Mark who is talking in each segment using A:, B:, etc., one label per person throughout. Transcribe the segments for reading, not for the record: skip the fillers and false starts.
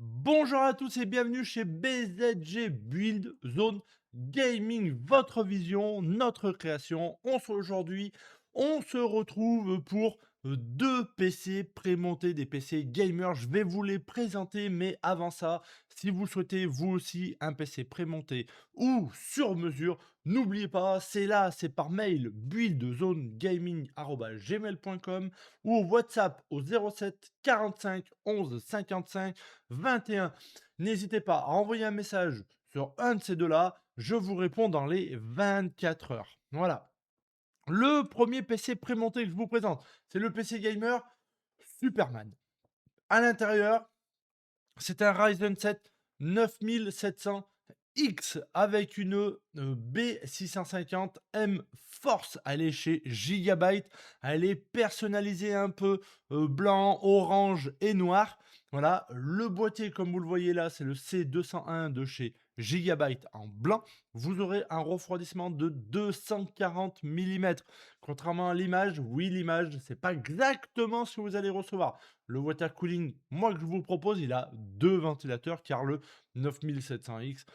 A: Bonjour à tous et bienvenue chez BZG Build Zone Gaming, votre vision, notre création. On se retrouve pour deux PC prémontés, des PC gamers. Je vais vous les présenter, mais avant ça, si vous souhaitez vous aussi un PC prémonté ou sur mesure, n'oubliez pas, c'est là, c'est par mail buildzonegaming@gmail.com ou au WhatsApp au 07 45 11 55 21. N'hésitez pas à envoyer un message sur un de ces deux-là. Je vous réponds dans les 24 heures. Voilà. Le premier PC prémonté que je vous présente, c'est le PC gamer Superman. À l'intérieur, c'est un Ryzen 7 9700X avec une B650M Force. Elle est chez Gigabyte. Elle est personnalisée un peu blanc, orange et noir. Voilà, le boîtier, comme vous le voyez là, c'est le C201 de chez Gigabyte en blanc. Vous aurez un refroidissement de 240 mm. Contrairement à l'image, oui, l'image, c'est pas exactement ce que vous allez recevoir. Le water cooling, moi que je vous propose, il a deux ventilateurs car le 9700X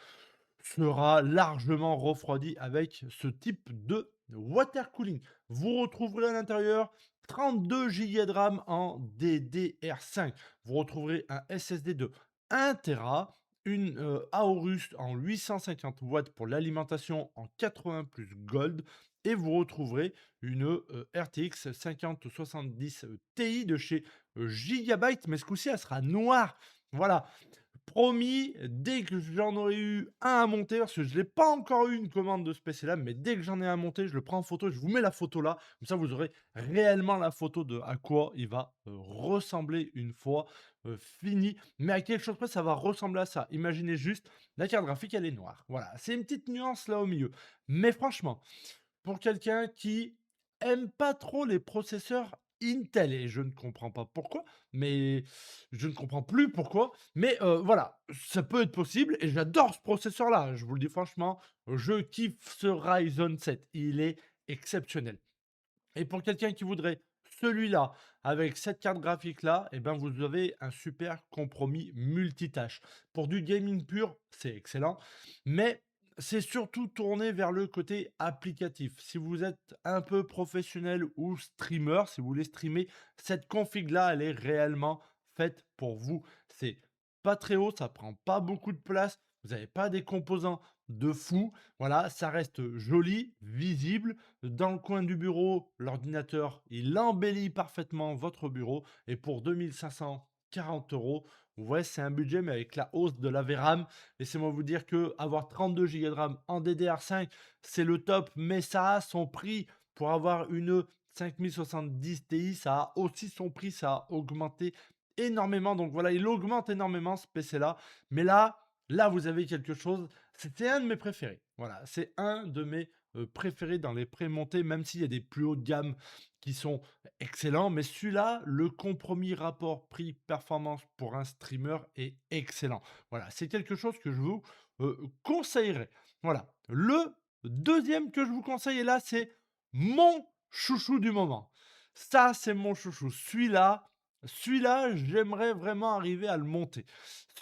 A: sera largement refroidi avec ce type de water cooling. Vous retrouverez à l'intérieur 32 Go de RAM en DDR5. Vous retrouverez un SSD de 1 Tera, une Aorus en 850 watts pour l'alimentation en 80 plus Gold et vous retrouverez une RTX 5070 Ti de chez Gigabyte, mais ce coup-ci, elle sera noire. Voilà. Promis, dès que j'en aurai eu un à monter, parce que je n'ai pas encore eu une commande de ce PC-là, mais dès que j'en ai un à monter, je le prends en photo, je vous mets la photo là, comme ça vous aurez réellement la photo de à quoi il va ressembler une fois fini. Mais à quelque chose près, ça va ressembler à ça. Imaginez juste, la carte graphique, elle est noire. Voilà, c'est une petite nuance là au milieu. Mais franchement, pour quelqu'un qui aime pas trop les processeurs Intel et je ne comprends pas pourquoi, mais je ne comprends plus pourquoi, mais voilà, ça peut être possible et j'adore ce processeur-là, je vous le dis franchement, je kiffe ce Ryzen 7, il est exceptionnel. Et pour quelqu'un qui voudrait celui-là, avec cette carte graphique-là, eh ben, vous avez un super compromis multitâche. Pour du gaming pur, c'est excellent, mais c'est surtout tourné vers le côté applicatif. Si vous êtes un peu professionnel ou streamer, si vous voulez streamer, cette config-là, elle est réellement faite pour vous. C'est pas très haut, ça prend pas beaucoup de place, vous n'avez pas des composants de fou. Voilà, ça reste joli, visible, dans le coin du bureau, l'ordinateur, il embellit parfaitement votre bureau et pour 2540 euros, ouais, c'est un budget, mais avec la hausse de la VRAM, laissez-moi vous dire que avoir 32 Go de RAM en DDR5, c'est le top, mais ça a son prix. Pour avoir une 5070 Ti, ça a aussi son prix, ça a augmenté énormément. Donc voilà, il augmente énormément ce PC-là. Mais là, vous avez quelque chose. C'était un de mes préférés. Voilà, c'est un de mes préféré dans les pré-montés, même s'il y a des plus hauts de gamme qui sont excellents. Mais celui-là, le compromis rapport prix-performance pour un streamer est excellent. Voilà, c'est quelque chose que je vous conseillerais. Voilà. Le deuxième que je vous conseille, et là, c'est mon chouchou du moment. Ça, c'est mon chouchou. Celui-là, j'aimerais vraiment arriver à le monter.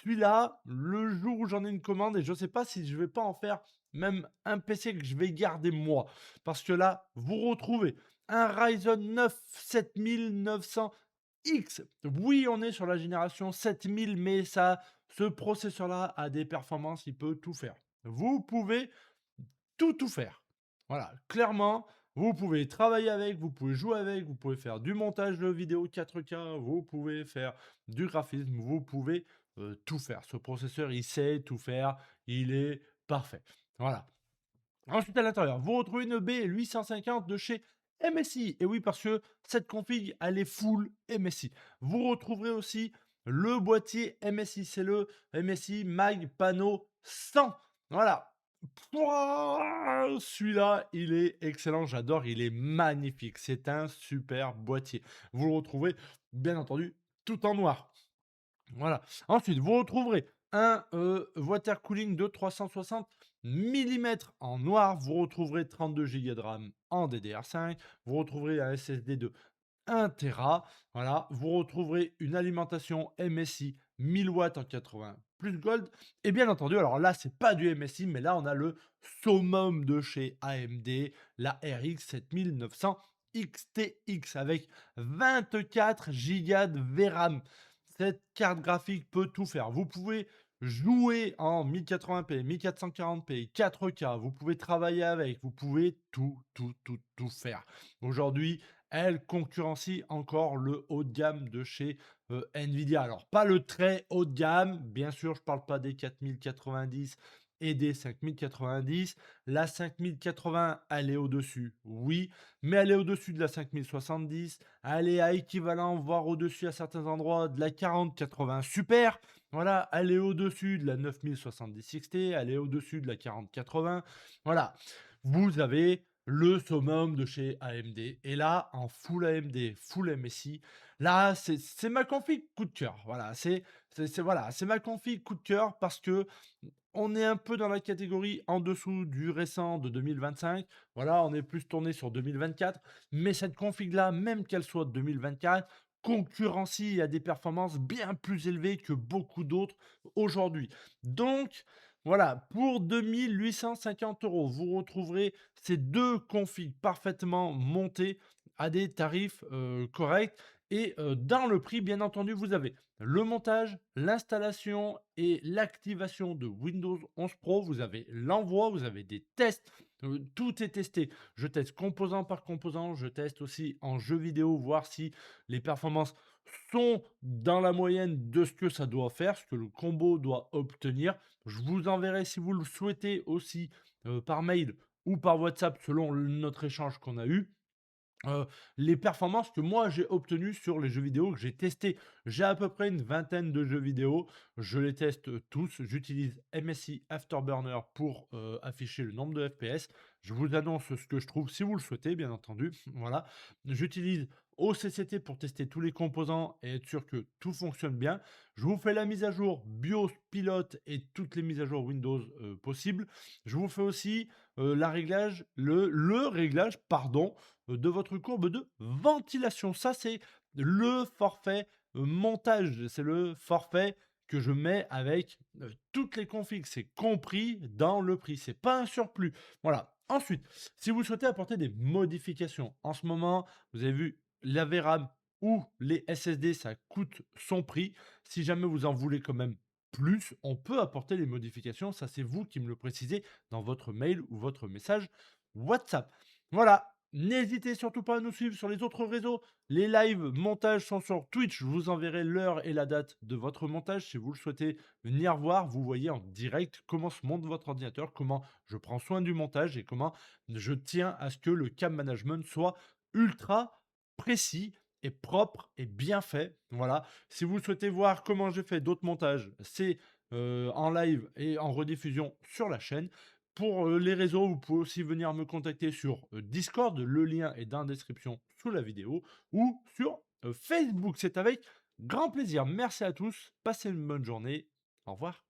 A: Celui-là, le jour où j'en ai une commande, et je ne sais pas si je vais pas en faire même un PC que je vais garder moi. Parce que là, vous retrouvez un Ryzen 9 7900X. Oui, on est sur la génération 7000, mais ça, ce processeur-là a des performances, il peut tout faire. Vous pouvez tout faire. Voilà, clairement, vous pouvez travailler avec, vous pouvez jouer avec, vous pouvez faire du montage de vidéo 4K, vous pouvez faire du graphisme, vous pouvez tout faire. Ce processeur, il sait tout faire, il est parfait. Voilà. Ensuite, à l'intérieur, vous retrouvez une B850 de chez MSI. Et oui, parce que cette config, elle est full MSI. Vous retrouverez aussi le boîtier MSI. C'est le MSI Mag Pano 100. Voilà. Pouah, celui-là, il est excellent. J'adore. Il est magnifique. C'est un super boîtier. Vous le retrouvez, bien entendu, tout en noir. Voilà. Ensuite, vous retrouverez un water cooling de 360 millimètres en noir. Vous retrouverez 32 Go de RAM en DDR5. Vous retrouverez un SSD de 1 Tera. Voilà, vous retrouverez une alimentation MSI 1000 watts en 80 plus Gold et bien entendu, alors là, c'est pas du MSI, mais là, on a le summum de chez AMD, la RX 7900 XTX avec 24 gigas de VRAM. Cette carte graphique peut tout faire. Vous pouvez jouer en 1080p, 1440p, 4K, vous pouvez travailler avec, vous pouvez tout faire. Aujourd'hui, elle concurrencie encore le haut de gamme de chez Nvidia. Alors, pas le très haut de gamme, bien sûr, je ne parle pas des 4090 et des 5090. La 5080, elle est au-dessus, oui, mais elle est au-dessus de la 5070. Elle est à équivalent, voire au-dessus à certains endroits de la 4080 Super. Voilà, elle est au-dessus de la 9070 XT, elle est au-dessus de la 4080. Voilà, vous avez le summum de chez AMD. Et là, en full AMD, full MSI, là, c'est ma config coup de cœur. Voilà, voilà, c'est ma config coup de cœur parce que on est un peu dans la catégorie en dessous du récent de 2025. Voilà, on est plus tourné sur 2024. Mais cette config-là, même qu'elle soit de 2024, concurrencie à des performances bien plus élevées que beaucoup d'autres aujourd'hui. Donc, voilà, pour 2 850 €, vous retrouverez ces 2 configs parfaitement montés à des tarifs, corrects et dans le prix, bien entendu, vous avez le montage, l'installation et l'activation de Windows 11 Pro. Vous avez l'envoi, vous avez des tests, tout est testé. Je teste composant par composant, je teste aussi en jeu vidéo, voir si les performances sont dans la moyenne de ce que ça doit faire, ce que le combo doit obtenir. Je vous enverrai, si vous le souhaitez aussi, par mail ou par WhatsApp selon notre échange qu'on a eu, les performances que moi j'ai obtenues sur les jeux vidéo que j'ai testés. J'ai à peu près une vingtaine de jeux vidéo, je les teste tous. J'utilise MSI Afterburner pour, afficher le nombre de FPS. Je vous annonce ce que je trouve si vous le souhaitez, bien entendu. Voilà. J'utilise OCCT pour tester tous les composants et être sûr que tout fonctionne bien. Je vous fais la mise à jour BIOS, pilote et toutes les mises à jour Windows, possibles. Je vous fais aussi, le réglage, pardon, de votre courbe de ventilation. Ça, c'est le forfait montage. C'est le forfait que je mets avec toutes les configs. C'est compris dans le prix. C'est pas un surplus. Voilà. Ensuite, si vous souhaitez apporter des modifications, en ce moment, vous avez vu, la VRAM ou les SSD, ça coûte son prix. Si jamais vous en voulez quand même plus, on peut apporter les modifications. Ça, c'est vous qui me le précisez dans votre mail ou votre message WhatsApp. Voilà, n'hésitez surtout pas à nous suivre sur les autres réseaux. Les lives montage sont sur Twitch. Je vous enverrai l'heure et la date de votre montage si vous le souhaitez venir voir. Vous voyez en direct comment se monte votre ordinateur, comment je prends soin du montage et comment je tiens à ce que le cam management soit ultra précis et propre et bien fait. Voilà. Si vous souhaitez voir comment j'ai fait d'autres montages, c'est en live et en rediffusion sur la chaîne. Pour les réseaux, vous pouvez aussi venir me contacter sur Discord. Le lien est dans la description sous la vidéo ou sur Facebook. C'est avec grand plaisir. Merci à tous. Passez une bonne journée. Au revoir.